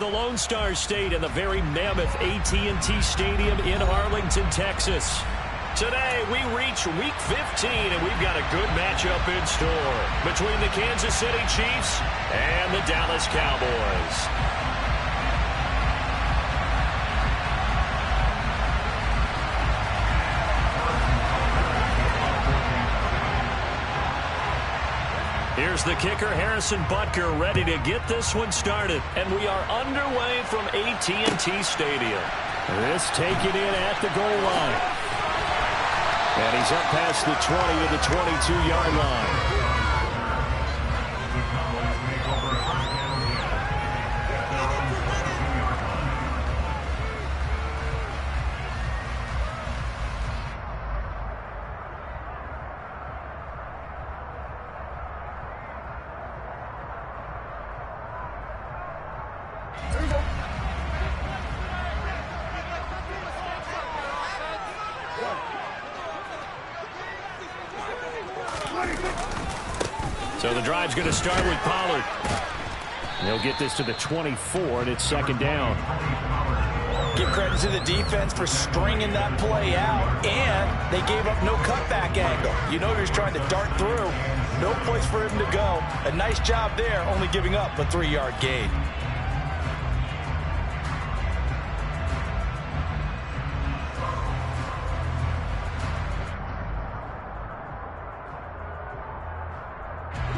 The Lone Star State and the very mammoth AT&T Stadium in Arlington, Texas. Today, we reach Week 15, and we've got a good matchup in store between the Kansas City Chiefs and the Dallas Cowboys. Here's the kicker, Harrison Butker, ready to get this one started. And we are underway from AT&T Stadium. This taken in at the goal line. And he's up past the 20 to the 22-yard line. So the drive's going to start with Pollard. He'll get this to the 24, and it's second down. Give credit to the defense for stringing that play out, and they gave up no cutback angle. You know he was trying to dart through. No place for him to go. A nice job there, only giving up a 3-yard gain.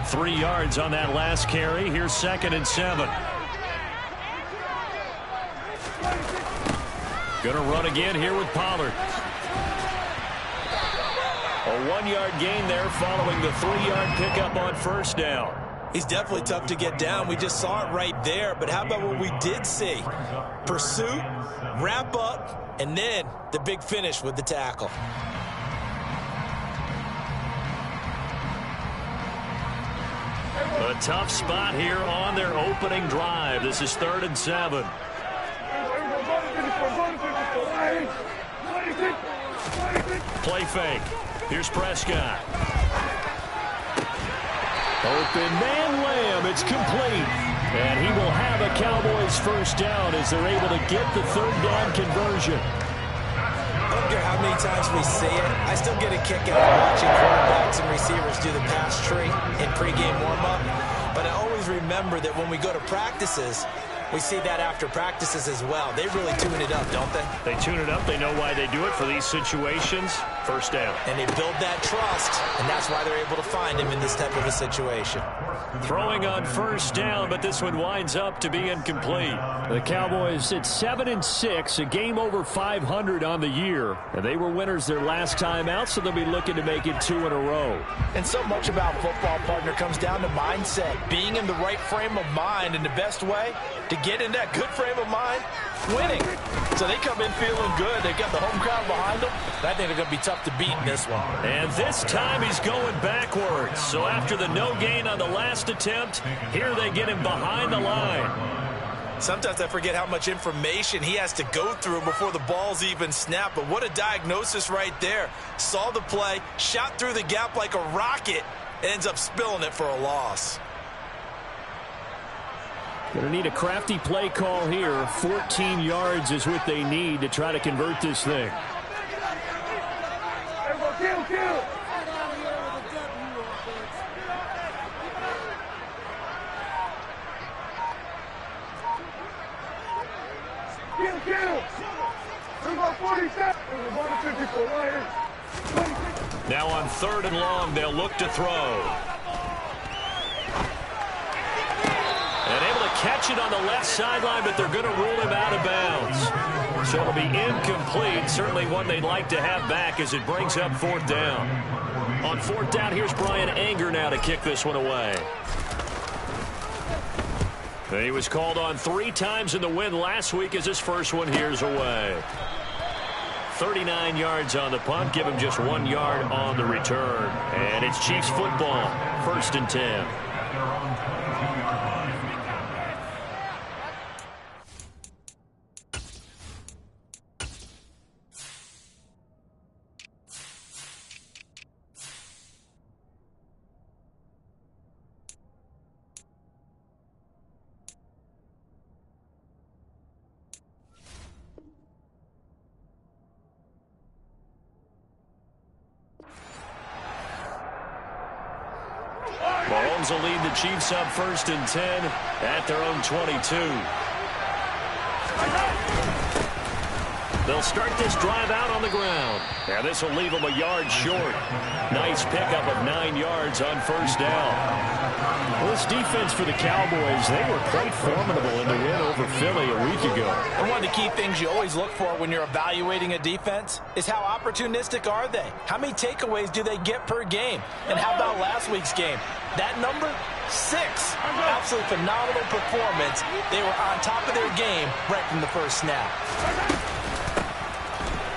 Three yards on that last carry. Here's 2nd and 7. Going to run again here with Pollard. A 1-yard gain there following the 3-yard pickup on first down. He's definitely tough to get down. We just saw it right there. But how about what we did see? Pursuit, wrap up, and then the big finish with the tackle. A tough spot here on their opening drive. This is 3rd and 7. Play fake. Here's Prescott. Open man Lamb. It's complete. And he will have a Cowboys first down as they're able to get the 3rd down conversion. I don't care how many times we see it. I still get a kick out of watching quarterbacks and receivers do the pass tree in pregame warm-up. But I always remember that when we go to practices, we see that after practices as well. They really tune it up, don't they? They tune it up. They know why they do it for these situations. First down. And they build that trust, and that's why they're able to find him in this type of a situation. Throwing on first down, but this one winds up to be incomplete. The Cowboys at 7-6, a game over 500 on the year. And they were winners their last time out, so they'll be looking to make it 2 in a row. And so much about football, partner, comes down to mindset. Being in the right frame of mind, and the best way to get in that good frame of mind, winning. So they come in feeling good. They got the home crowd behind them. And I think they're going to be tough to beat in this one. And this time he's going backwards. So after the no gain on the last attempt, here they get him behind the line. Sometimes I forget how much information he has to go through before the ball's even snapped. But what a diagnosis right there. Saw the play, shot through the gap like a rocket, and ends up spilling it for a loss. Going to need a crafty play call here. 14 yards is what they need to try to convert this thing. Now on 3rd and long, they'll look to throw. And able to catch it on the left sideline, but they're going to rule him out of bounds. So it'll be incomplete. Certainly one they'd like to have back as it brings up 4th down. On 4th down, here's Brian Anger now to kick this one away. He was called on 3 times in the win last week as his first one here's away. 39 yards on the punt. Give him just 1 yard on the return. And it's Chiefs football. 1st and 10. Mahomes will lead the Chiefs up 1st and 10 at their own 22. They'll start this drive out on the ground. And this will leave them a yard short. Nice pickup of 9 yards on 1st down. Well, this defense for the Cowboys, they were quite formidable in the win over Philly a week ago. And one of the key things you always look for when you're evaluating a defense is how opportunistic are they? How many takeaways do they get per game? And how about last week's game? That number? 6. Absolutely phenomenal performance. They were on top of their game right from the first snap.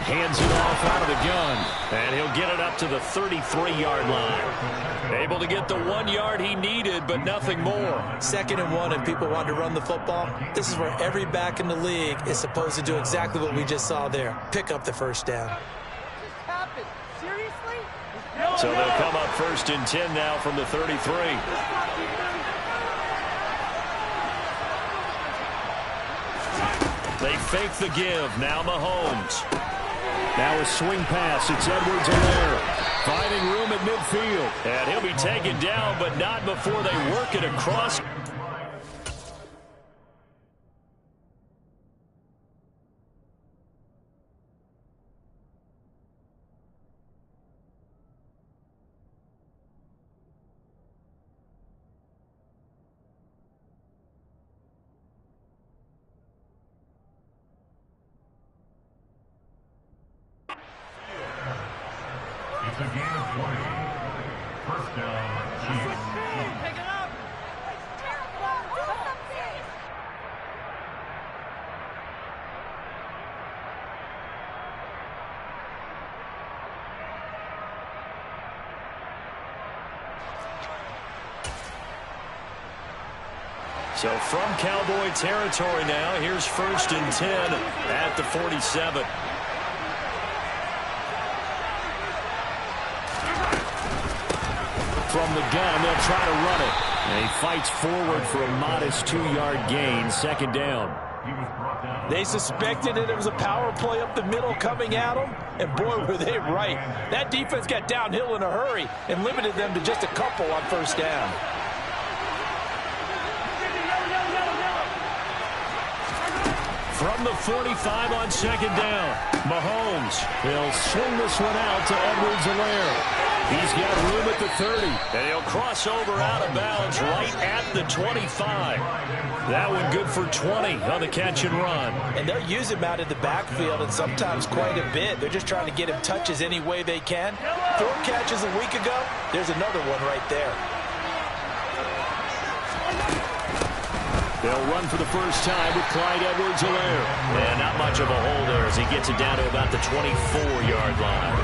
Hands it off out of the gun. And he'll get it up to the 33-yard line. Able to get the 1 yard he needed, but nothing more. 2nd and 1, if people want to run the football, this is where every back in the league is supposed to do exactly what we just saw there. Pick up the 1st down. So they'll come up 1st and 10 now from the 33. They fake the give. Now Mahomes. Now a swing pass. It's Edwards-Helaire finding room at midfield. And he'll be taken down, but not before they work it across. It's a gain of 20. 1st down, Chiefs. Pick it up. So from Cowboy territory now, here's 1st and 10 at the 47. From the gun, they'll try to run it. And he fights forward for a modest 2-yard gain, 2nd down. They suspected it was a power play up the middle coming at them, and boy, were they right. That defense got downhill in a hurry and limited them to just a couple on 1st down. From the 45 on 2nd down, Mahomes. He'll swing this one out to Edwards-Helaire. He's got room at the 30. And he'll cross over out of bounds right at the 25. That one good for 20 on the catch and run. And they'll use him out of the backfield, and sometimes quite a bit. They're just trying to get him touches any way they can. 4 catches a week ago. There's another one right there. They'll run for the first time with Clyde Edwards-Helaire. And not much of a hole there as he gets it down to about the 24-yard line.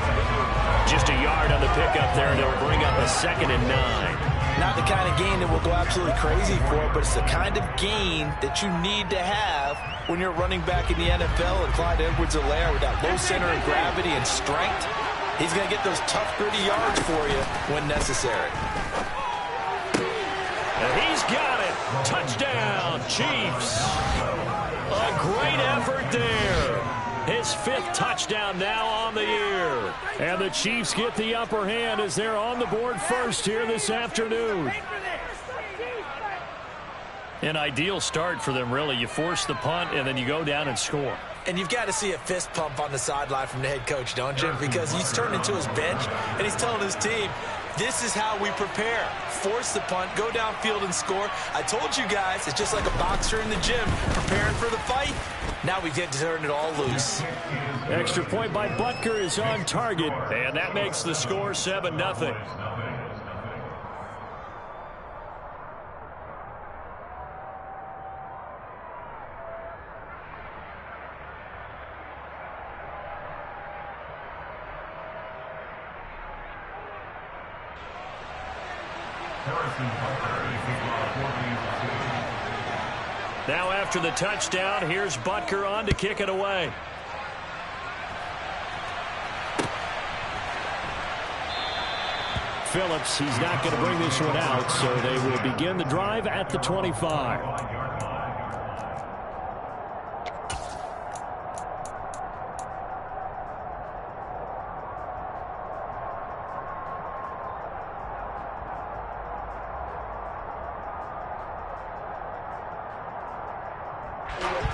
Just a yard on the pickup there, and it'll bring up a 2nd and 9. Not the kind of gain that we'll go absolutely crazy for, but it's the kind of gain that you need to have when you're running back in the NFL. And Clyde Edwards-Helaire, with that low center of gravity and strength, he's going to get those tough, gritty yards for you when necessary. And he's got it. Touchdown, Chiefs. A great effort there. His 5th touchdown now on the year. And the Chiefs get the upper hand as they're on the board first here this afternoon. An ideal start for them, really. You force the punt, and then you go down and score. And you've got to see a fist pump on the sideline from the head coach, don't you? Because he's turned into his bench, and he's telling his team, this is how we prepare. Force the punt, go downfield and score. I told you guys, it's just like a boxer in the gym preparing for the fight. Now we get to turn it all loose. Extra point by Butker is on target. And that makes the score 7-0. Now after the touchdown, here's Butker on to kick it away. Phillips, he's not going to bring this one out, so they will begin the drive at the 25.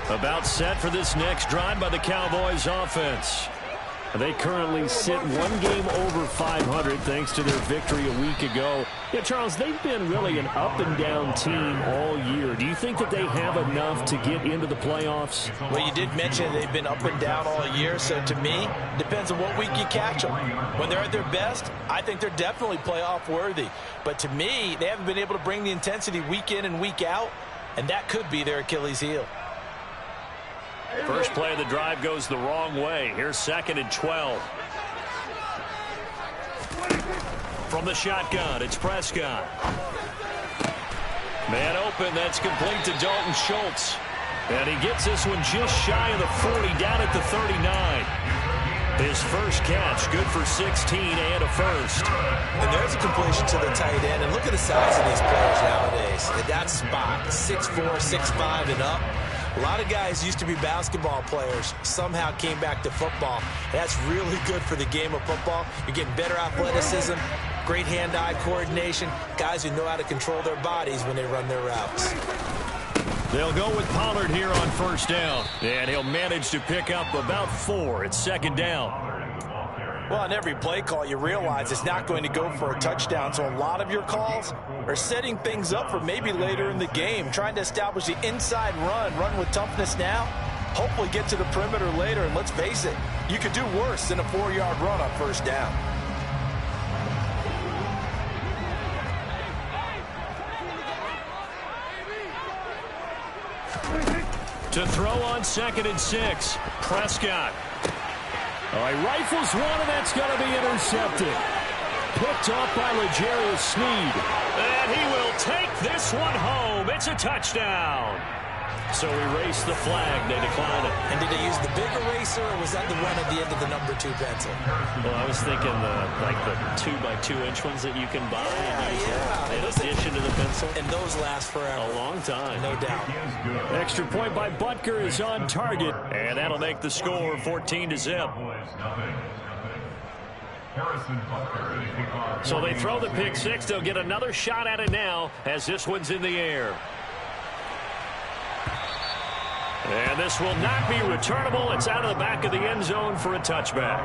About set for this next drive by the Cowboys offense. They currently sit one game over 500 thanks to their victory a week ago. Yeah, Charles, they've been really an up-and-down team all year. Do you think that they have enough to get into the playoffs? Well, you did mention they've been up and down all year, so to me, depends on what week you catch them. When they're at their best, I think they're definitely playoff worthy. But to me, they haven't been able to bring the intensity week in and week out, and that could be their Achilles heel. First play of the drive goes the wrong way. Here's 2nd and 12. From the shotgun, it's Prescott. Man open, that's complete to Dalton Schultz. And he gets this one just shy of the 40, down at the 39. His first catch, good for 16 and a first. And there's a completion to the tight end. And look at the size of these players nowadays. At that spot, 6'4", 6'5", and up. A lot of guys used to be basketball players, somehow came back to football. That's really good for the game of football. You're getting better athleticism, great hand-eye coordination, guys who know how to control their bodies when they run their routes. They'll go with Pollard here on first down, and he'll manage to pick up about 4. It's 2nd down. Well, on every play call, you realize it's not going to go for a touchdown, so a lot of your calls are setting things up for maybe later in the game, trying to establish the inside run with toughness now, hopefully get to the perimeter later, and let's face it, you could do worse than a 4-yard run on first down. To throw on 2nd and 6, Prescott. All right, rifles one, and that's going to be intercepted. Picked off by L'Jarius Sneed. And he will take this one home. It's a touchdown. So erase the flag. They decline it. And did they use the big eraser, or was that the one at the end of the number 2 pencil? Well, I was thinking like the 2x2-inch ones that you can buy in addition to the pencil. And those last forever. A long time. No doubt. Extra point by Butker is on target. And that'll make the score 14-0. So they throw the pick six. They'll get another shot at it now as this one's in the air. And this will not be returnable. It's out of the back of the end zone for a touchback.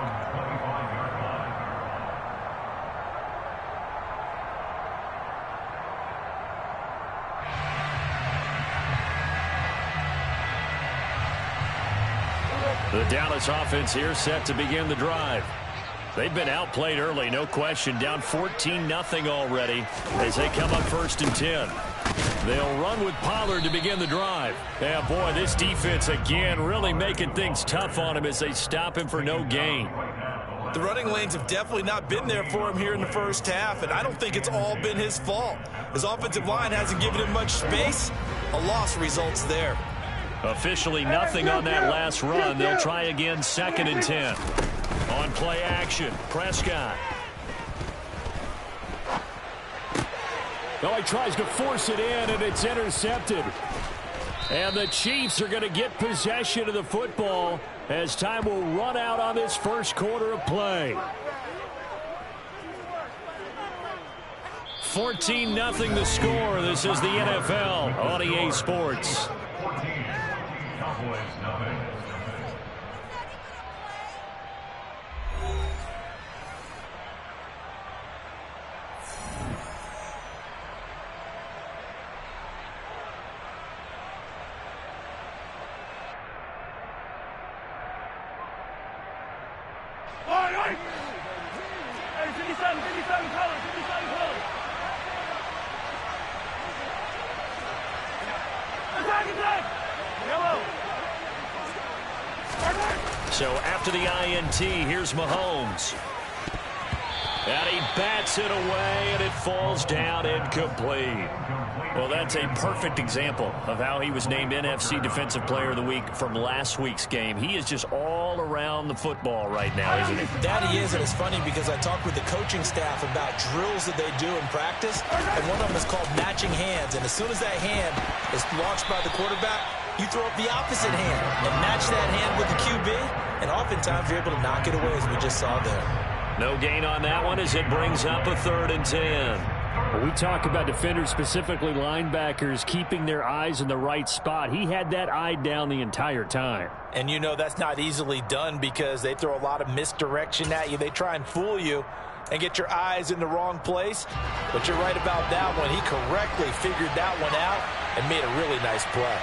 The Dallas offense here set to begin the drive. They've been outplayed early, no question. Down 14-0 already as they come up 1st and 10. They'll run with Pollard to begin the drive. Yeah, boy, this defense again really making things tough on him as they stop him for no gain. The running lanes have definitely not been there for him here in the first half, and I don't think it's all been his fault. His offensive line hasn't given him much space. A loss results there. Officially nothing on that last run. They'll try again 2nd and 10. On play action, Prescott. Oh, he tries to force it in, and it's intercepted. And the Chiefs are going to get possession of the football as time will run out on this first quarter of play. 14-0 the score. This is the NFL on EA Sports. So after the INT, here's Mahomes. And he bats it away, and it falls down incomplete. Well, that's a perfect example of how he was named NFC Defensive Player of the Week from last week's game. He is just all around the football right now, isn't he? That he is, and it's funny because I talked with the coaching staff about drills that they do in practice, and one of them is called matching hands. And as soon as that hand is launched by the quarterback, you throw up the opposite hand and match that hand with the QB, and oftentimes you're able to knock it away, as we just saw there. No gain on that one as it brings up a 3rd and 10. We talk about defenders, specifically linebackers, keeping their eyes in the right spot. He had that eye down the entire time. And you know that's not easily done because they throw a lot of misdirection at you. They try and fool you and get your eyes in the wrong place. But you're right about that one. He correctly figured that one out and made a really nice play.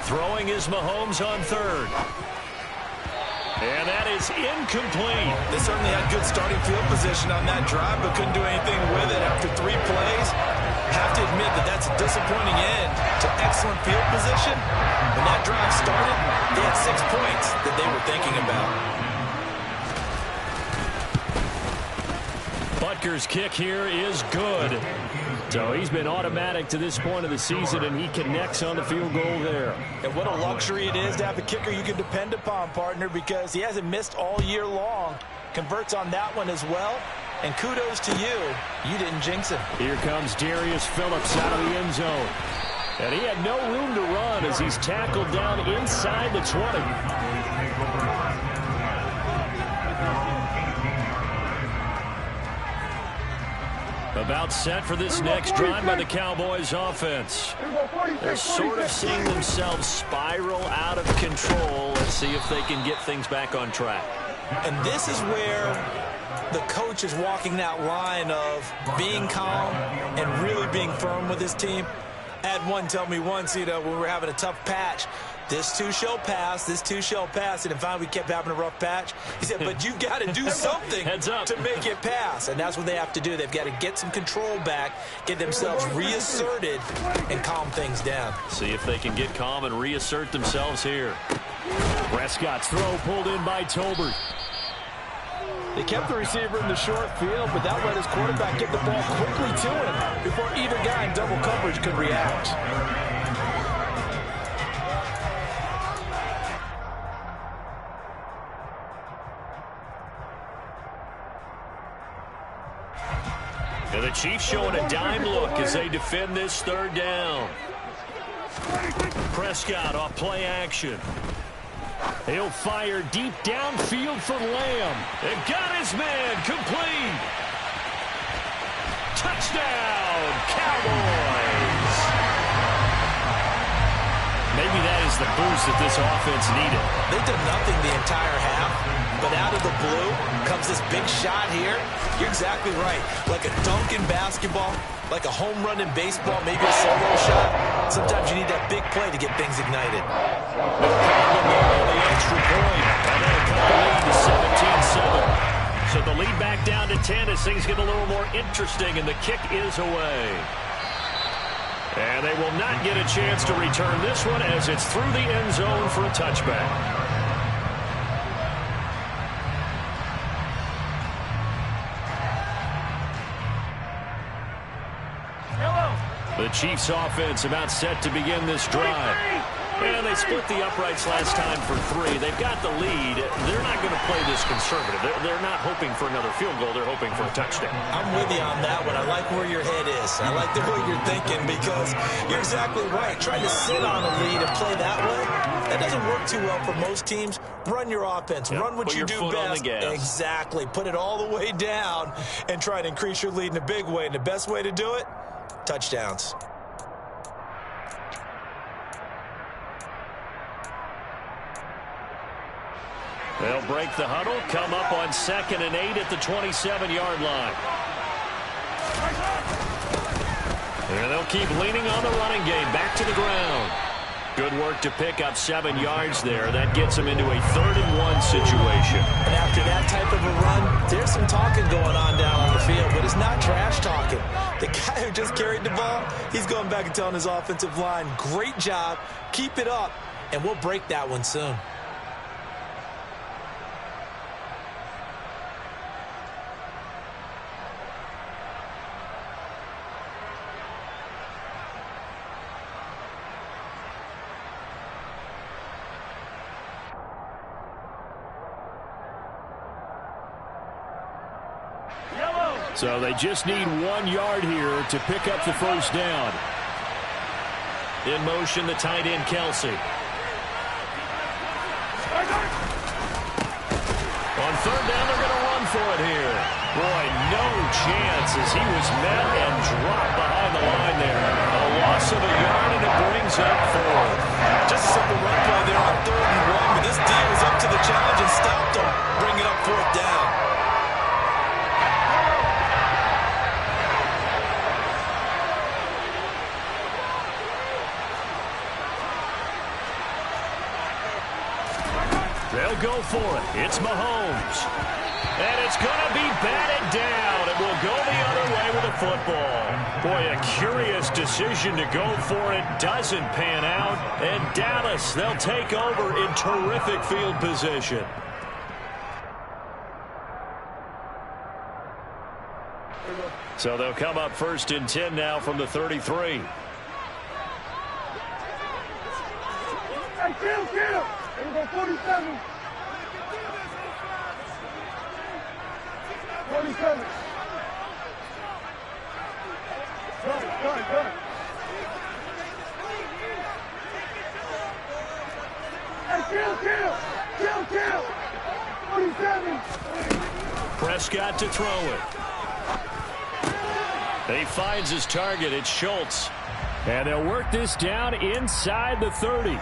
Throwing is Mahomes on third. And that is incomplete. They certainly had good starting field position on that drive, but couldn't do anything with it after 3 plays. Have to admit that that's a disappointing end to excellent field position. When that drive started, they had 6 points that they were thinking about. Butker's kick here is good. So he's been automatic to this point of the season, and he connects on the field goal there. And what a luxury it is to have a kicker you can depend upon, partner, because he hasn't missed all year long. Converts on that one as well. And kudos to you. You didn't jinx him. Here comes Darius Phillips out of the end zone. And he had no room to run as he's tackled down inside the 20. About set for this next drive by the Cowboys offense. They're sort of seeing themselves spiral out of control. Let's see if they can get things back on track. And this is where the coach is walking that line of being calm and really being firm with his team. I had one tell me once, when we were having a tough patch, this too shall pass, this too shall pass. And finally we kept having a rough patch. He said, but you got to do something to make it pass. And that's what they have to do. They've got to get some control back, get themselves reasserted, and calm things down. See if they can get calm and reassert themselves here. Prescott's throw pulled in by Tolbert. They kept the receiver in the short field, but that let his quarterback get the ball quickly to him before either guy in double coverage could react. And the Chiefs showing a dime look as they defend this third down. Prescott off play action. He'll fire deep downfield for Lamb. And got his man complete. Touchdown, Cowboys. Maybe that is the boost that this offense needed. They've done nothing the entire half, but out of the blue comes this big shot here. You're exactly right. Like a dunk in basketball, like a home run in baseball, maybe a solo shot. Sometimes you need that big play to get things ignited. No problem there on the extra point. And then a couple lead to 17-7. So the lead back down to 10 as things get a little more interesting, and the kick is away. And they will not get a chance to return this one as it's through the end zone for a touchback. The Chiefs offense about set to begin this drive. And they split the uprights last time for 3. They've got the lead. They're not going to play this conservative. They're not hoping for another field goal. They're hoping for a touchdown. I'm with you on that one. I like where your head is. I like the way you're thinking because you're exactly right. Trying to sit on a lead and play that way, that doesn't work too well for most teams. Run your offense. Run what you do best. Exactly. Put it all the way down and try to increase your lead in a big way. And the best way to do it, touchdowns. They'll break the huddle, come up on 2nd and 8 at the 27-yard line. And they'll keep leaning on the running game, back to the ground. Good work to pick up 7 yards there. That gets them into a 3rd and 1 situation. And after that type of a run, there's some talking going on down on the field, but it's not trash talking. The guy who just carried the ball, he's going back and telling his offensive line, great job, keep it up, and we'll break that one soon. So they just need 1 yard here to pick up the first down. In motion, the tight end, Kelsey. On third down, they're going to run for it here. Boy, no chance as he was met and dropped behind the line there. A loss of a yard, and it brings up 4. Just a simple run play there on 3rd and 1, but this D was up to the challenge and stopped him, bringing up 4th down. They'll go for it. It's Mahomes. And it's going to be batted down. It will go the other way with the football. Boy, a curious decision to go for it. Doesn't pan out. And Dallas, they'll take over in terrific field position. So they'll come up 1st and 10 now from the 33. Hey, kill! Here we go, 47. 47. Go. Hey, kill! 47. Prescott to throw it. He finds his target. It's Schultz. And they'll work this down inside the 30.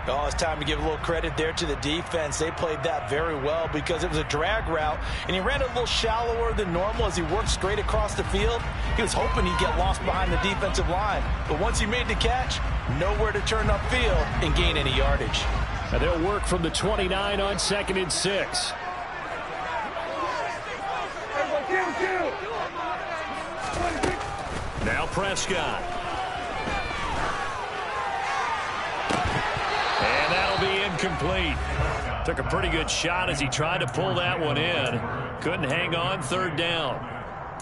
Oh, it's time to give a little credit there to the defense. They played that very well because it was a drag route, and he ran a little shallower than normal as he worked straight across the field. He was hoping he'd get lost behind the defensive line. But once he made the catch, nowhere to turn upfield and gain any yardage. And they'll work from the 29 on 2nd and 6. Now Prescott. And that'll be incomplete. Took a pretty good shot as he tried to pull that one in. Couldn't hang on. 3rd down.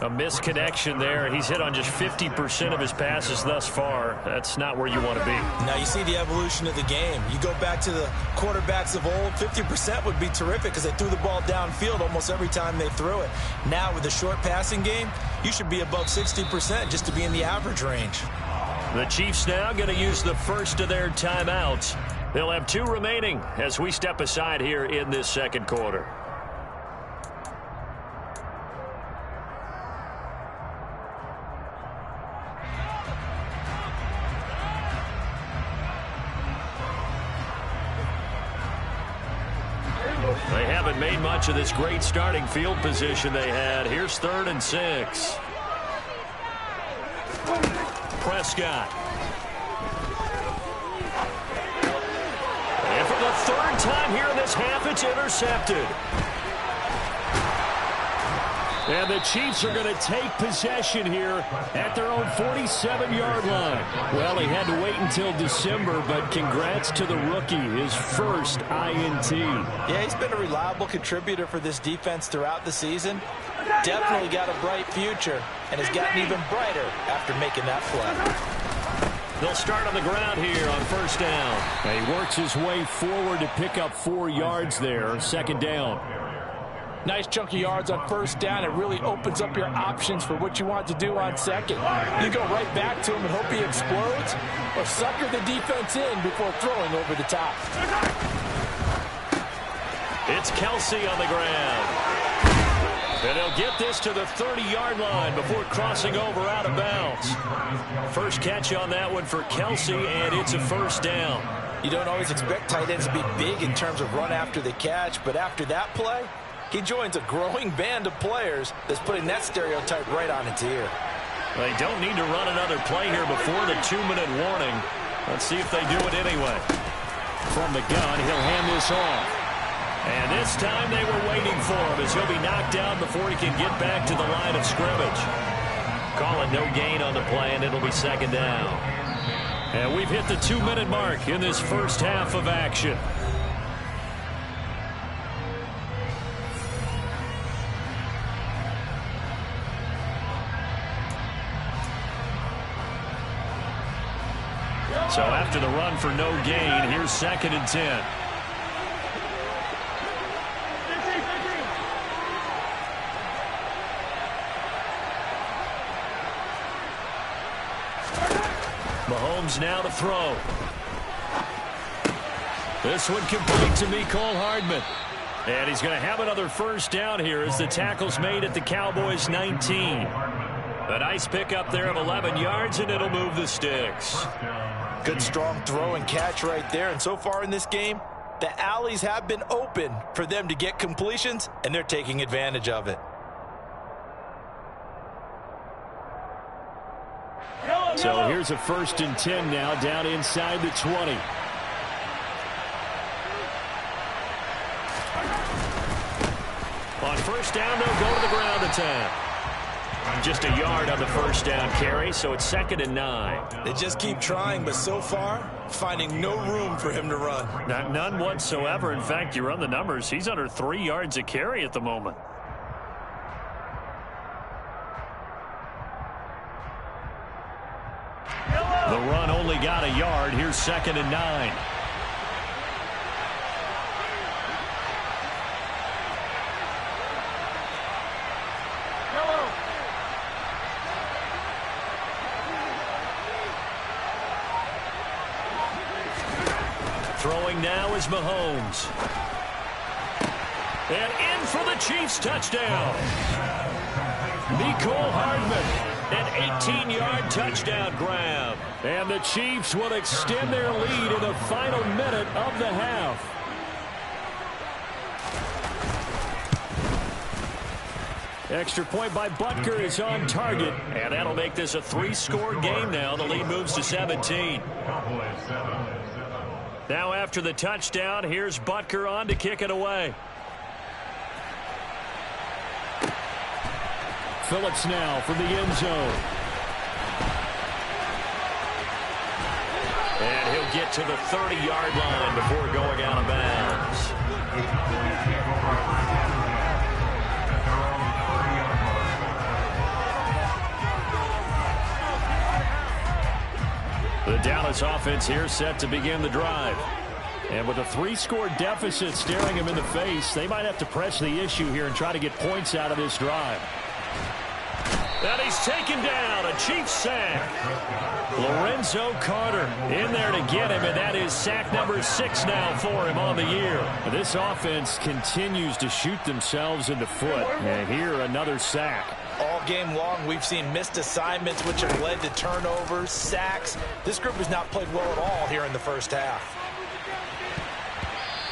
A misconnection there. He's hit on just 50% of his passes thus far. That's not where you want to be. Now you see the evolution of the game. You go back to the quarterbacks of old, 50% would be terrific because they threw the ball downfield almost every time they threw it. Now with the short passing game, you should be above 60% just to be in the average range. The Chiefs now going to use the first of their timeouts. They'll have 2 remaining as we step aside here in this 2nd quarter. They haven't made much of this great starting field position they had. Here's 3rd and 6. Prescott. And for the 3rd time here in this half, it's intercepted. And the Chiefs are going to take possession here at their own 47-yard line. Well, he had to wait until December, but congrats to the rookie, his first INT. Yeah, he's been a reliable contributor for this defense throughout the season. Definitely got a bright future and has gotten even brighter after making that play. They'll start on the ground here on 1st down. And he works his way forward to pick up 4 yards there, 2nd down. Nice chunk of yards on 1st down. It really opens up your options for what you want to do on 2nd. You go right back to him and hope he explodes, or sucker the defense in before throwing over the top. It's Kelsey on the ground. And he'll get this to the 30-yard line before crossing over out of bounds. First catch on that one for Kelsey, and it's a 1st down. You don't always expect tight ends to be big in terms of run after the catch, but after that play, he joins a growing band of players that's putting that stereotype right on its ear. They don't need to run another play here before the 2-minute warning. Let's see if they do it anyway. From the gun, he'll hand this off. And this time they were waiting for him as he'll be knocked down before he can get back to the line of scrimmage. Call it no gain on the play, and it'll be 2nd down. And we've hit the 2-minute mark in this first half of action. So after the run for no gain, here's 2nd and 10. Mahomes now to throw. This one complete to Mecole Hardman. And he's going to have another first down here as the tackle's made at the Cowboys' 19. A nice pickup there of 11 yards, and it'll move the sticks. Good strong throw and catch right there. And so far in this game, the alleys have been open for them to get completions, and they're taking advantage of it. So here's a 1st and 10 now down inside the 20. On first down, they'll go to the ground attack. Just a yard on the first down carry, so it's 2nd and 9. They just keep trying, but so far, finding no room for him to run. None whatsoever. In fact, you run the numbers. He's under 3 yards a carry at the moment. The run only got a yard. Here's 2nd and 9. Throwing now is Mahomes. And in for the Chiefs touchdown. Mecole Hardman. An 18-yard touchdown grab. And the Chiefs will extend their lead in the final minute of the half. Extra point by Butker is on target. And that'll make this a 3-score game now. The lead moves to 17. Now after the touchdown, here's Butker on to kick it away. Phillips now from the end zone. And he'll get to the 30-yard line before going out of bounds. The Dallas offense here set to begin the drive. And with a 3-score deficit staring him in the face, they might have to press the issue here and try to get points out of this drive. And he's taken down, a Chiefs sack. Lorenzo Carter in there to get him, and that is sack number 6 now for him on the year. This offense continues to shoot themselves in the foot. And here, another sack. All game long, we've seen missed assignments, which have led to turnovers, sacks. This group has not played well at all here in the first half.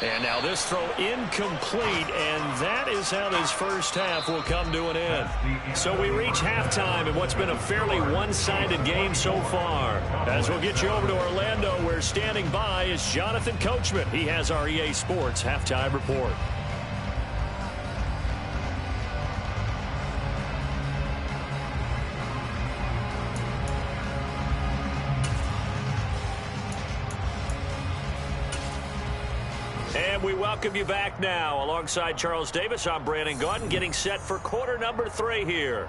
And now this throw incomplete, and that is how this first half will come to an end. So we reach halftime in what's been a fairly one-sided game so far. As we'll get you over to Orlando, where standing by is Jonathan Coachman. He has our EA Sports Halftime Report. And we welcome you back now. Alongside Charles Davis, I'm Brandon Gaudin, getting set for quarter number 3 here.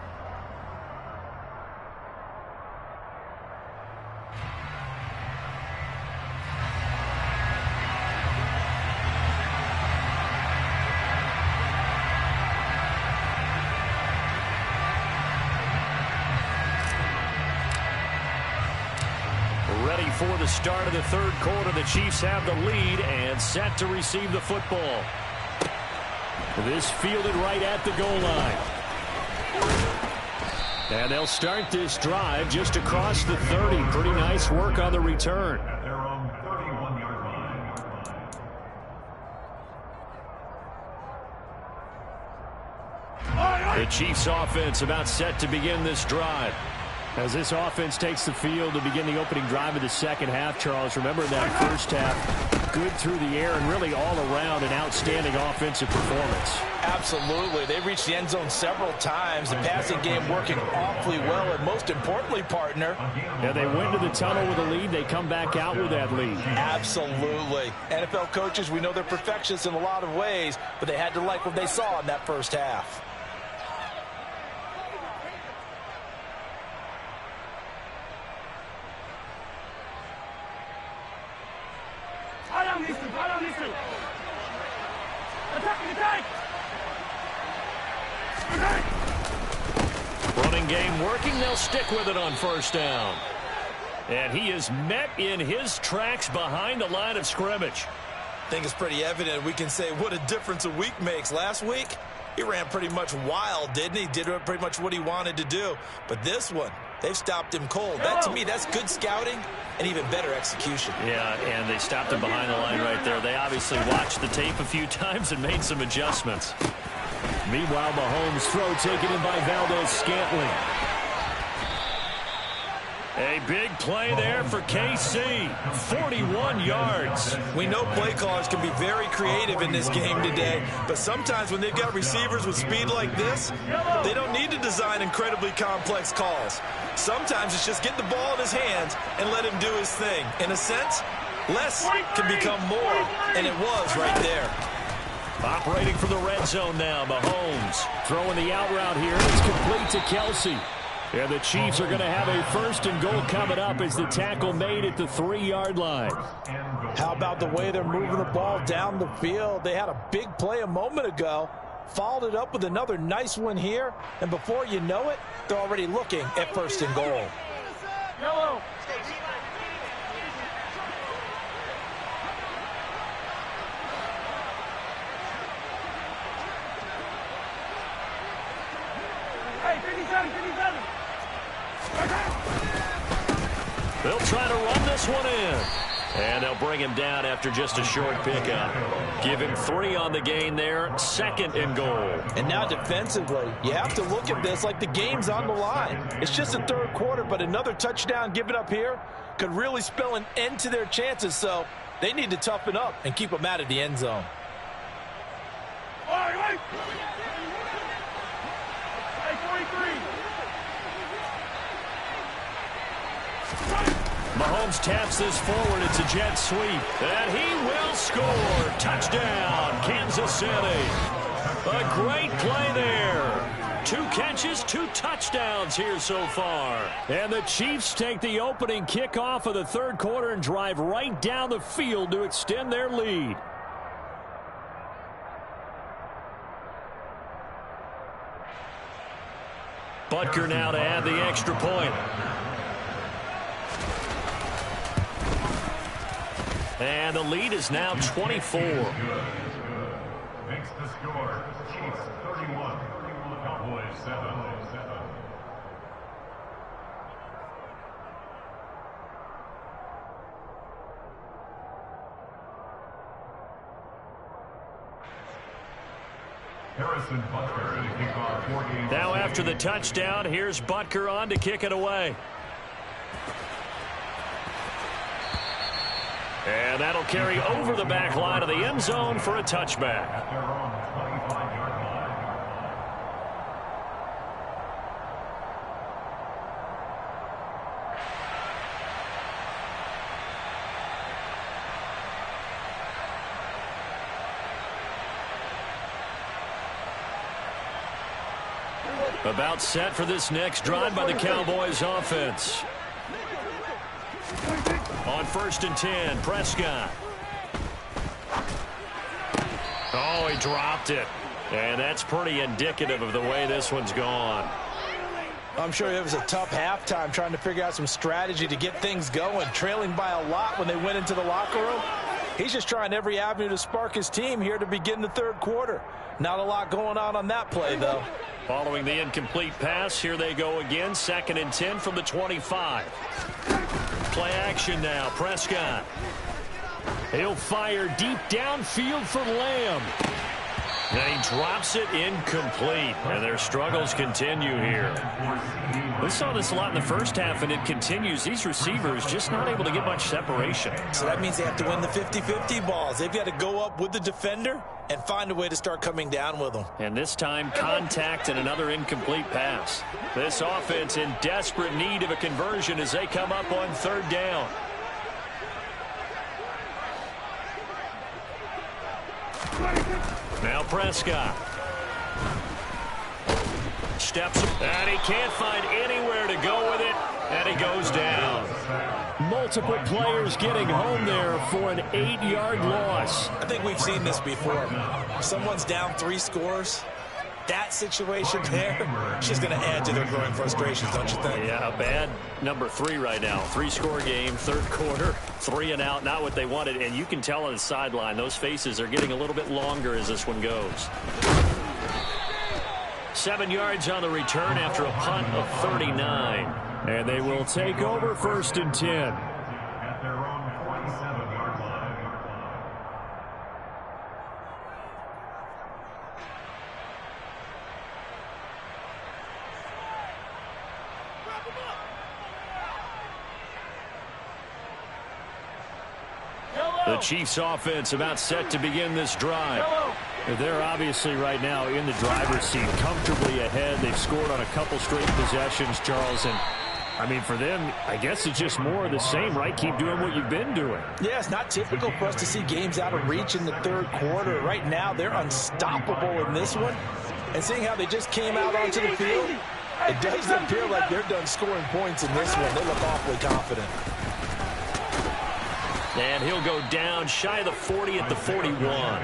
Ready for the start of the third quarter. The Chiefs have the lead and set to receive the football. This fielded right at the goal line. And they'll start this drive just across the 30. Pretty nice work on the return. At their own 31-yard line. The Chiefs offense about set to begin this drive. As this offense takes the field to begin the opening drive of the second half, Charles, remember that first half, good through the air and really all around an outstanding offensive performance. Absolutely. They reached the end zone several times. The passing game working awfully well, and most importantly, partner. Yeah, they went to the tunnel with a lead. They come back out with that lead. Absolutely. NFL coaches, we know they're perfectionists in a lot of ways, but they had to like what they saw in that first half. Running game working. They'll stick with it on first down. And he is met in his tracks behind the line of scrimmage. I think it's pretty evident. We can say what a difference a week makes. Last week, he ran pretty much wild, didn't he? Did pretty much what he wanted to do. But this one, they've stopped him cold. That, to me, that's good scouting and even better execution. Yeah, and they stopped him behind the line right there. They obviously watched the tape a few times and made some adjustments. Meanwhile, Mahomes' throw taken in by Valdes-Scantling. A big play there for KC. 41 yards. We know play callers can be very creative in this game today, but sometimes when they've got receivers with speed like this, they don't need to design incredibly complex calls. Sometimes it's just get the ball in his hands and let him do his thing. In a sense, less can become more, and it was right there. Operating from the red zone now, Mahomes. Throwing the out route here. It's complete to Kelsey. And the Chiefs are going to have a 1st and goal coming up as the tackle made at the 3-yard line. How about the way they're moving the ball down the field? They had a big play a moment ago, followed it up with another nice one here, and before you know it, they're already looking at 1st and goal. Yellow. Hey, 57, 57. They'll try to run this one in. And they'll bring him down after just a short pickup. Give him 3 on the gain there. 2nd and goal. And now defensively, you have to look at this like the game's on the line. It's just the 3rd quarter, but another touchdown given up here could really spell an end to their chances. So they need to toughen up and keep them out of the end zone. Hey, 43. Mahomes taps this forward. It's a jet sweep. And he will score. Touchdown, Kansas City. A great play there. 2 catches, 2 touchdowns here so far. And the Chiefs take the opening kickoff of the 3rd quarter and drive right down the field to extend their lead. Butker now to add the extra point. And the lead is now 24. Makes the score. Chiefs 31. Cowboys 7. Harrison Butker to kick off 4 games. Now after the touchdown, here's Butker on to kick it away. And that'll carry over the back line of the end zone for a touchback. At their own 25-yard line. About set for this next drive by the Cowboys offense. On 1st and 10, Prescott. Oh, he dropped it. And that's pretty indicative of the way this one's gone. I'm sure it was a tough halftime trying to figure out some strategy to get things going, trailing by a lot when they went into the locker room. He's just trying every avenue to spark his team here to begin the 3rd quarter. Not a lot going on that play, though. Following the incomplete pass, here they go again. 2nd and 10 from the 25. Play action now, Prescott. He'll fire deep downfield for Lamb. And he drops it incomplete. And their struggles continue here. We saw this a lot in the first half, and it continues. These receivers just not able to get much separation. So that means they have to win the 50-50 balls. They've got to go up with the defender and find a way to start coming down with them. And this time, contact and another incomplete pass. This offense in desperate need of a conversion as they come up on 3rd down. Now Prescott. Steps, and he can't find anywhere to go with it, and he goes down. Multiple players getting home there for an 8-yard loss. I think we've seen this before. Someone's down 3 scores. that situation there is just going to add to their growing frustrations, don't you think? Yeah, a bad number 3 right now. 3-score game, third quarter, 3 and out, not what they wanted. And you can tell on the sideline, those faces are getting a little bit longer as this one goes. 7 yards on the return after a punt of 39. And they will take over 1st and 10. At their own 27-yard line. The Chiefs offense about set to begin this drive. They're obviously right now in the driver's seat, comfortably ahead. They've scored on a couple straight possessions, Charles. And, I mean, for them, I guess it's just more of the same, right? Keep doing what you've been doing. Yeah, it's not typical for us to see games out of reach in the third quarter. Right now, they're unstoppable in this one. And seeing how they just came out onto the field, it does appear like they're done scoring points in this one. They look awfully confident. And he'll go down shy of the 40 at the 41.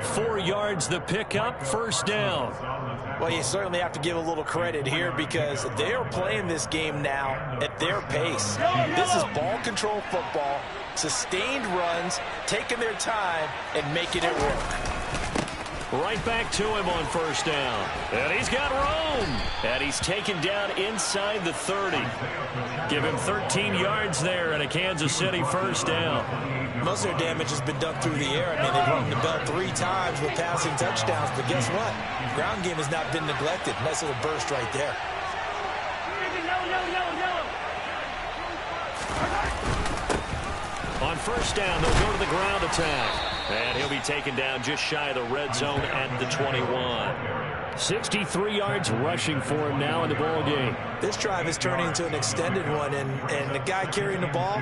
4 yards the pickup, 1st down. Well, you certainly have to give a little credit here because they are playing this game now at their pace. This is ball control football, sustained runs, taking their time, and making it work. Right back to him on 1st down. And he's got room. And he's taken down inside the 30. Give him 13 yards there and a Kansas City 1st down. Most of their damage has been done through the air. I mean, they've rung the bell 3 times with passing touchdowns, but guess what? Ground game has not been neglected. Nice little burst right there. On 1st down, they'll go to the ground attack. And he'll be taken down just shy of the red zone at the 21. 63 yards rushing for him now in the ball game. This drive is turning into an extended one, and the guy carrying the ball,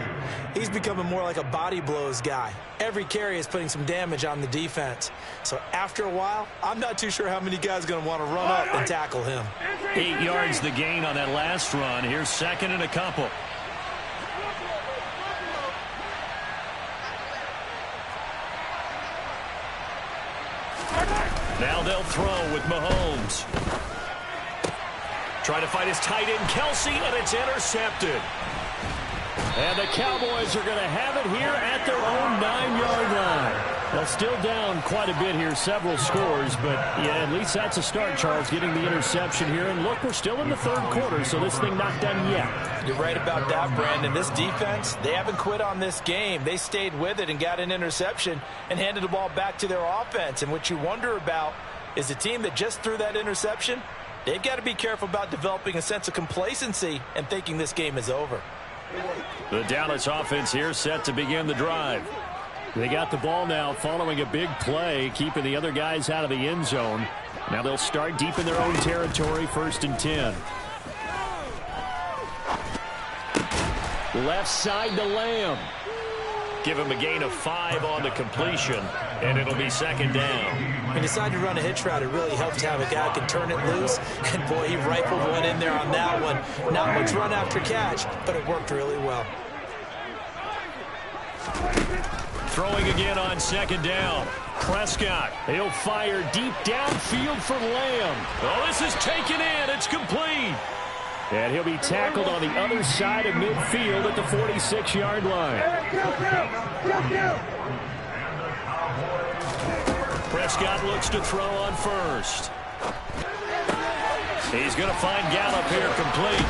he's becoming more like a body blows guy. Every carry is putting some damage on the defense. So after a while, I'm not too sure how many guys are going to want to run up and tackle him. 8 yards the gain on that last run. Here's 2nd and a couple. Now they'll throw with Mahomes. Trying to fight his tight end, Kelsey, and it's intercepted. And the Cowboys are going to have it here at their own 9-yard line. Well, still down quite a bit here, several scores, but yeah, at least that's a start, Charles, getting the interception here. And look, we're still in the third quarter, so this thing not done yet. You're right about that, Brandon. This defense, they haven't quit on this game. They stayed with it and got an interception and handed the ball back to their offense. And what you wonder about is the team that just threw that interception, they've got to be careful about developing a sense of complacency and thinking this game is over. The Dallas offense here set to begin the drive. They got the ball now following a big play, keeping the other guys out of the end zone. Now they'll start deep in their own territory, 1st and 10. Left side to Lamb. Give him a gain of 5 on the completion, and it'll be 2nd down. He decided to run a hitch route. It really helps to have a guy who can turn it loose. And, boy, he rifled one in there on that one. Not much run after catch, but it worked really well. Throwing again on 2nd down. Prescott, he'll fire deep downfield for Lamb. Oh, this is taken in. It's complete. And he'll be tackled on the other side of midfield at the 46-yard line. Prescott looks to throw on 1st. He's going to find Gallup here complete.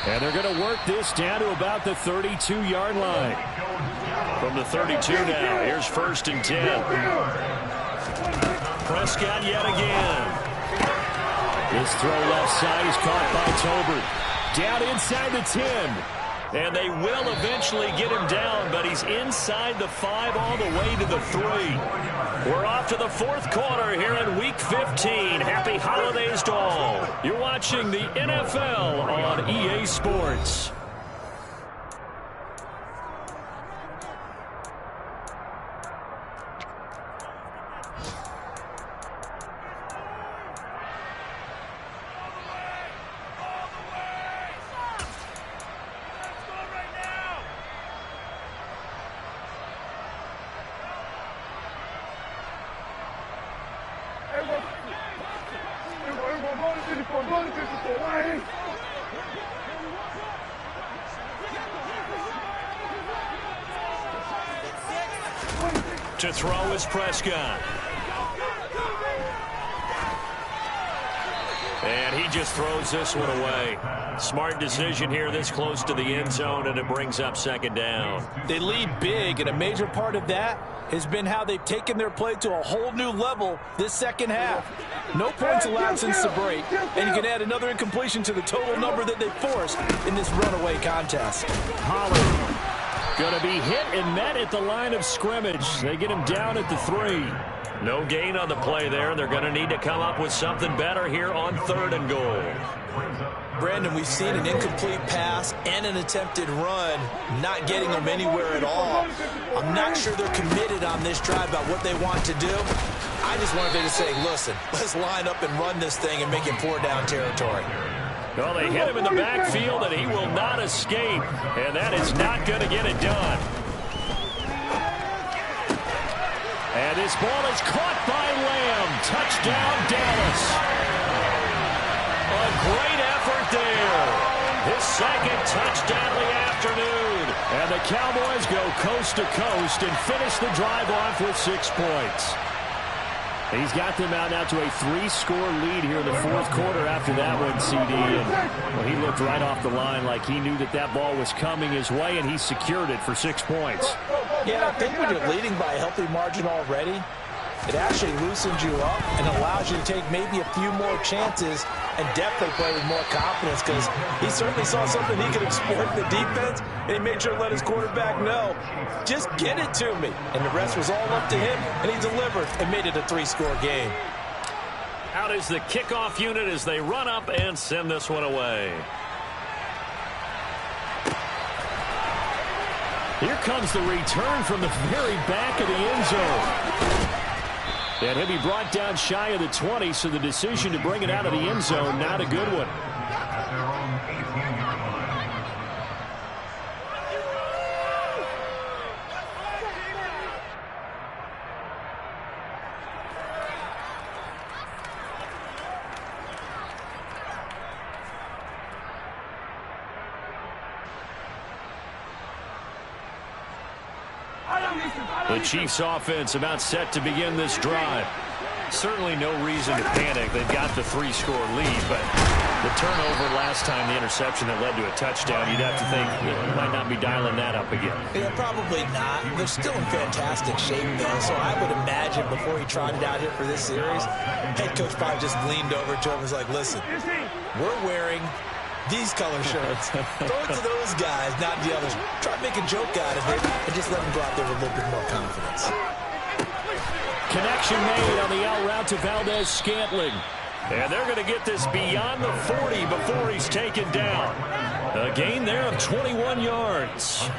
And they're going to work this down to about the 32-yard line. From the 32 now, here's 1st and 10. Prescott yet again. This throw left side is caught by Tolbert. Down inside the 10. And they will eventually get him down, but he's inside the 5 all the way to the 3. We're off to the 4th quarter here in Week 15. Happy holidays to all. You're watching the NFL on EA Sports. To throw is Prescott. And he just throws this one away. Smart decision here this close to the end zone, and it brings up second down. They lead big, and a major part of that has been how they've taken their play to a whole new level this second half. No points allowed since the break, and you can add another incompletion to the total number that they forced in this runaway contest. Pollard going to be hit and met at the line of scrimmage. They get him down at the 3. No gain on the play there. They're going to need to come up with something better here on 3rd and goal. Brandon, we've seen an incomplete pass and an attempted run, not getting them anywhere at all. I'm not sure they're committed on this drive about what they want to do. I just wanted them to say, listen, let's line up and run this thing and make it 4-down territory. Well, they hit him in the backfield, and he will not escape. And that is not going to get it done. And this ball is caught by Lamb. Touchdown, Dallas. A great effort there. His second touchdown of the afternoon. And the Cowboys go coast to coast and finish the drive off with 6 points. He's got them out now to a 3-score lead here in the 4th quarter after that one, CD. And, well, he looked right off the line like he knew that that ball was coming his way, and he secured it for 6 points. Yeah, I think when you're leading by a healthy margin already, it actually loosens you up and allows you to take maybe a few more chances and definitely play with more confidence, because he certainly saw something he could exploit in the defense, and he made sure to let his quarterback know, just get it to me. And the rest was all up to him, and he delivered and made it a 3-score game. Out is the kickoff unit as they run up and send this one away. Here comes the return from the very back of the end zone. And he'll be brought down shy of the 20, so the decision to bring it out of the end zone, not a good one. At their own 18-yard line. The Chiefs offense about set to begin this drive. Certainly no reason to panic. They've got the 3-score lead, but the turnover last time, the interception that led to a touchdown, you'd have to think you might not be dialing that up again. Yeah, probably not. They're still in fantastic shape, though, so I would imagine before he trotted out here for this series, head coach probably just leaned over to him and was like, listen, we're wearing these color shirts. Throw it to those guys, not the others. Try to make a joke out of it and just let them go out there with a little bit more confidence. Connection made on the out route to Valdez-Scantling. And they're going to get this beyond the 40 before he's taken down. A gain there of 21 yards.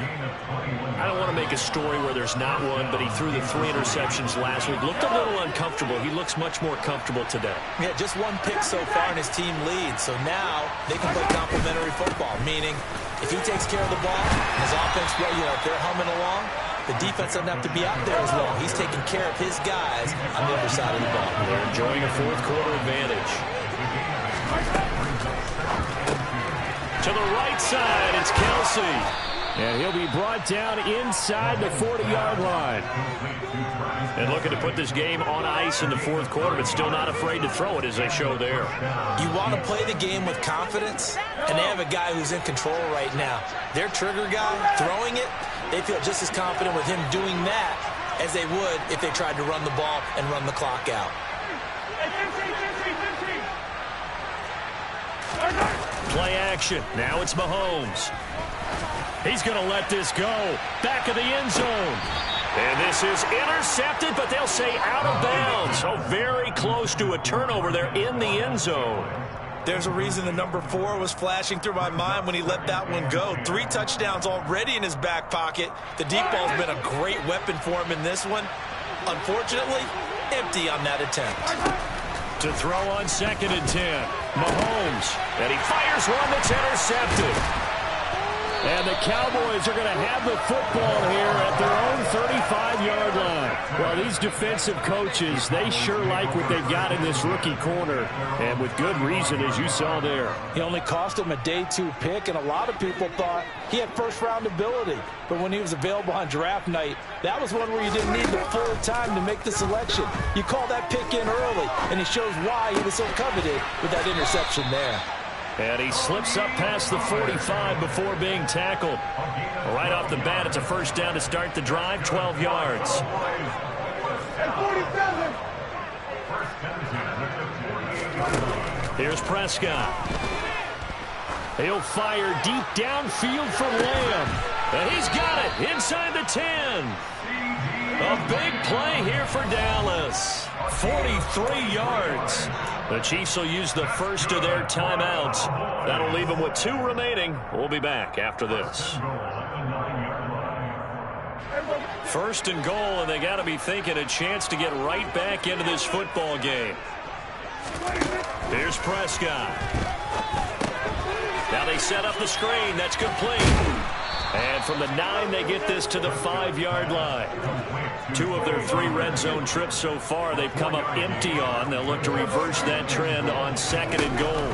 I don't want to make a story where there's not one, but he threw the 3 interceptions last week. Looked a little uncomfortable. He looks much more comfortable today. Yeah, just 1 pick so far and his team leads. So now they can play complementary football, meaning if he takes care of the ball, his offense, if they're humming along, the defense doesn't have to be out there as long. He's taking care of his guys on the other side of the ball. They're enjoying a 4th quarter advantage. To the right side, it's Kelsey. And he'll be brought down inside the 40-yard line. And looking to put this game on ice in the 4th quarter, but still not afraid to throw it as they show there. You want to play the game with confidence, and they have a guy who's in control right now. Their trigger guy, throwing it, they feel just as confident with him doing that as they would if they tried to run the ball and run the clock out. Play action. Now it's Mahomes. He's going to let this go. Back of the end zone. And this is intercepted, but they'll say out of bounds. So very close to a turnover there in the end zone. There's a reason the number 4 was flashing through my mind when he let that one go. 3 touchdowns already in his back pocket. The deep ball's been a great weapon for him in this one. Unfortunately, empty on that attempt. To throw on 2nd and 10. Mahomes. And he fires one that's intercepted. And the Cowboys are going to have the football here at their own 35-yard line. Well, these defensive coaches, they sure like what they've got in this rookie corner, and with good reason, as you saw there. He only cost him a day 2 pick, and a lot of people thought he had first-round ability. But when he was available on draft night, that was one where you didn't need the full time to make the selection. You call that pick in early, and it shows why he was so coveted with that interception there. And he slips up past the 45 before being tackled. Right off the bat, it's a first down to start the drive, 12 yards. Here's Prescott. He'll fire deep downfield for Lamb. And he's got it inside the 10. A big play here for Dallas. 43 yards. The Chiefs will use the first of their timeouts. That'll leave them with 2 remaining. We'll be back after this. First and goal, and they got to be thinking a chance to get right back into this football game. Here's Prescott. Now they set up the screen. That's complete. And from the 9, they get this to the 5-yard line. 2 of their 3 red zone trips so far, they've come up empty on. They'll look to reverse that trend on 2nd and goal.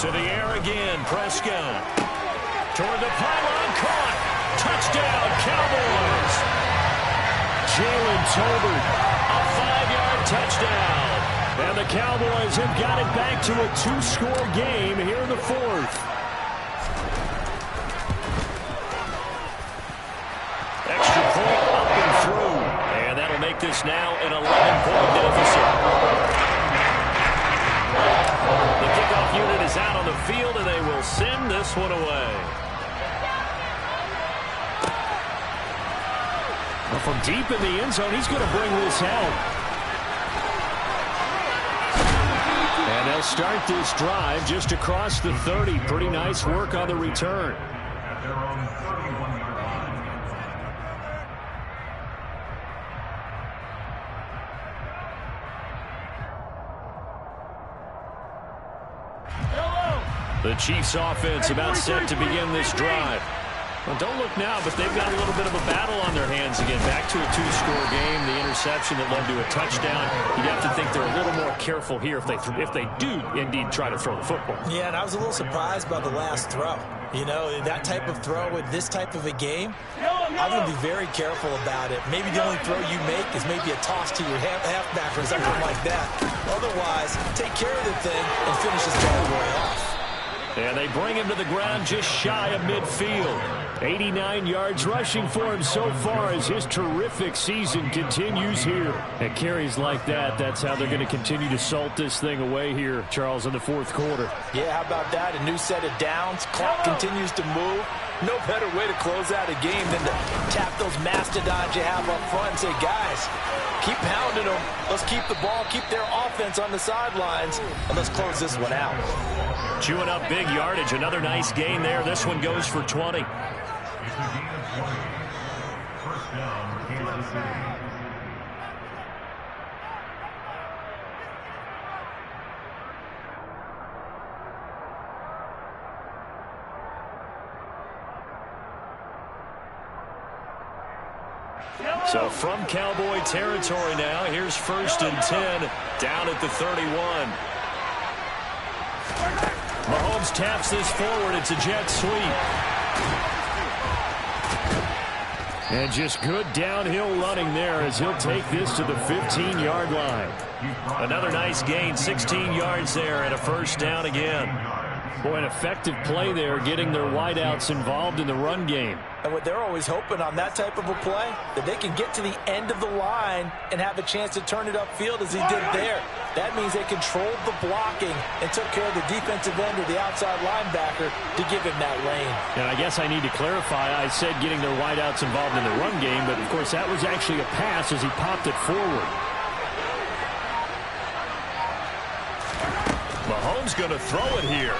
To the air again, Prescott. Toward the pylon, caught. Touchdown, Cowboys. Jalen Tolbert, a 5-yard touchdown. And the Cowboys have got it back to a 2-score game here in the 4th. Extra point up and through. And that'll make this now an 11-point deficit. The kickoff unit is out on the field, and they will send this one away. Well, from deep in the end zone, he's going to bring this out. And they'll start this drive just across the 30. Pretty nice work on the return. The Chiefs offense about set to begin this drive. Well, don't look now, but they've got a little bit of a battle on their hands again. Back to a 2-score game. The interception that led to a touchdown. You'd have to think they're a little more careful here if they do indeed try to throw the football. Yeah, and I was a little surprised by the last throw. You know, that type of throw with this type of a game, I'm going to be very careful about it. Maybe the only throw you make is maybe a toss to your halfback or something like that. Otherwise, take care of the thing and finish this bad boy off. And they bring him to the ground just shy of midfield. 89 yards rushing for him so far as his terrific season continues here. And carries like that, that's how they're going to continue to salt this thing away here, Charles, in the 4th quarter. Yeah, how about that? A new set of downs. Clock continues to move. No better way to close out a game than to tap those mastodons you have up front and say, guys, keep pounding them. Let's keep the ball, keep their offense on the sidelines, and let's close this one out. Chewing up big yardage. Another nice gain there. This one goes for 20. It's a gain of 20. First down, Kansas City. So from Cowboy territory now, here's 1st and 10 down at the 31. Mahomes taps this forward. It's a jet sweep. And just good downhill running there as he'll take this to the 15-yard line. Another nice gain, 16 yards there, and a first down again. Boy, an effective play there, getting their wideouts involved in the run game. And what they're always hoping on that type of a play, that they can get to the end of the line and have a chance to turn it upfield as he did there. That means they controlled the blocking and took care of the defensive end or the outside linebacker to give him that lane. And I guess I need to clarify, I said getting their wideouts involved in the run game, but of course that was actually a pass as he popped it forward. Mahomes going to throw it here.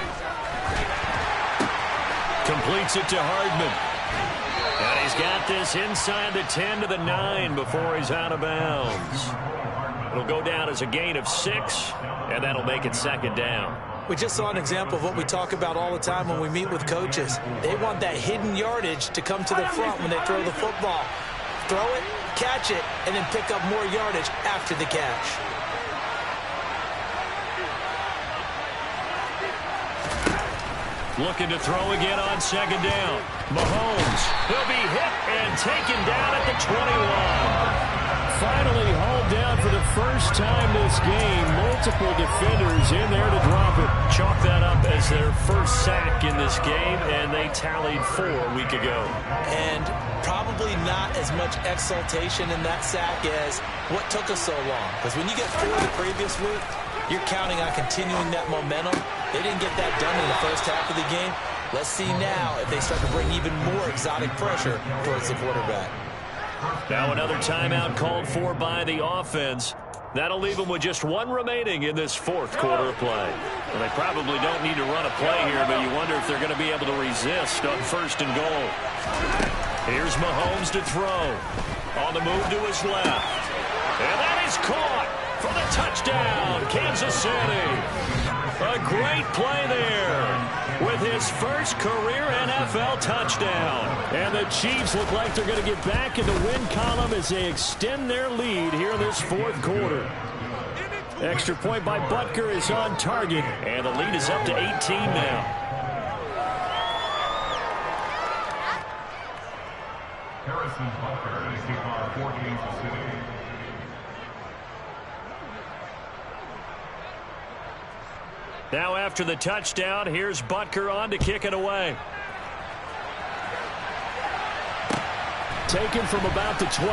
Completes it to Hardman. And he's got this inside the 10 to the 9 before he's out of bounds. It'll go down as a gain of 6, and that'll make it 2nd down. We just saw an example of what we talk about all the time when we meet with coaches. They want that hidden yardage to come to the front when they throw the football. Throw it, catch it, and then pick up more yardage after the catch. Looking to throw again on second down. Mahomes, he'll be hit and taken down at the 21. Finally hauled down for the first time this game. Multiple defenders in there to drop it. Chalk that up as their first sack in this game, and they tallied 4 a week ago. And probably not as much exultation in that sack as what took us so long. Because when you get 4 the previous week, you're counting on continuing that momentum. They didn't get that done in the first half of the game. Let's see now if they start to bring even more exotic pressure towards the quarterback. Now another timeout called for by the offense. That'll leave them with just 1 remaining in this 4th quarter of play. Well, they probably don't need to run a play here, but you wonder if they're going to be able to resist on 1st and goal. Here's Mahomes to throw. On the move to his left. And that is caught for the touchdown, Kansas City. A great play there with his first career NFL touchdown. And the Chiefs look like they're going to get back in the win column as they extend their lead here in this 4th quarter. Extra point by Butker is on target, and the lead is up to 18 now. Harrison Butker is kickoff for Kansas City. Now after the touchdown, here's Butker on to kick it away. Taken from about the 12.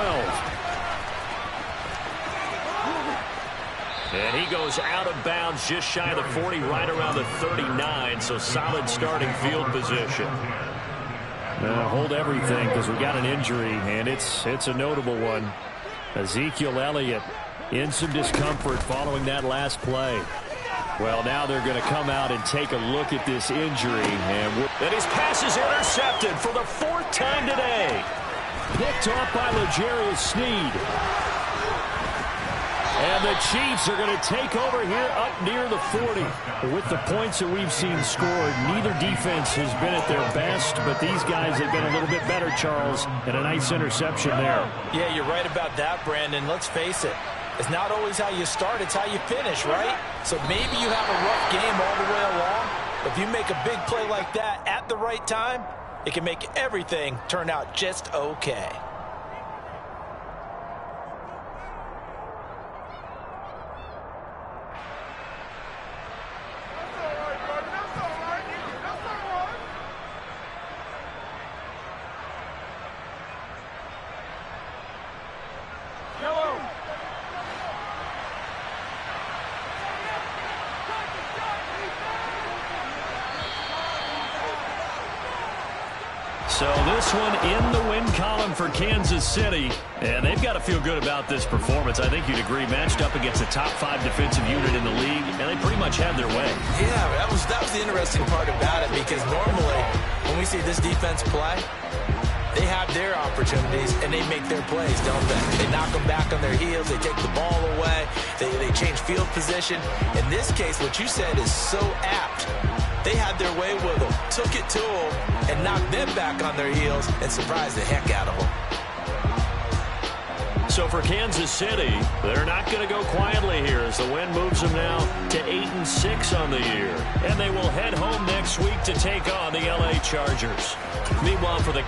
And he goes out of bounds just shy of the 40, right around the 39, so solid starting field position. Hold everything because we got an injury, and it's a notable one. Ezekiel Elliott in some discomfort following that last play. Well, now they're going to come out and take a look at this injury. And his pass is intercepted for the 4th time today. Picked off by L'Jarius Sneed. And the Chiefs are going to take over here up near the 40. With the points that we've seen scored, neither defense has been at their best, but these guys have been a little bit better, Charles, and a nice interception there. Yeah, you're right about that, Brandon. Let's face it. It's not always how you start, it's how you finish, right? So maybe you have a rough game all the way along, but if you make a big play like that at the right time, it can make everything turn out just okay. So this one in the win column for Kansas City. And they've got to feel good about this performance. I think you'd agree, matched up against a top 5 defensive unit in the league, and they pretty much had their way. Yeah, that was the interesting part about it, because normally when we see this defense play, they have their opportunities and they make their plays, don't they? They knock them back on their heels, they take the ball away, they change field position. In this case, what you said is so apt. They had their way with them, took it to them, and knocked them back on their heels and surprised the heck out of them. So for Kansas City, they're not going to go quietly here as the win moves them now to 8-6 on the year. And they will head home next week to take on the LA Chargers. Meanwhile, for the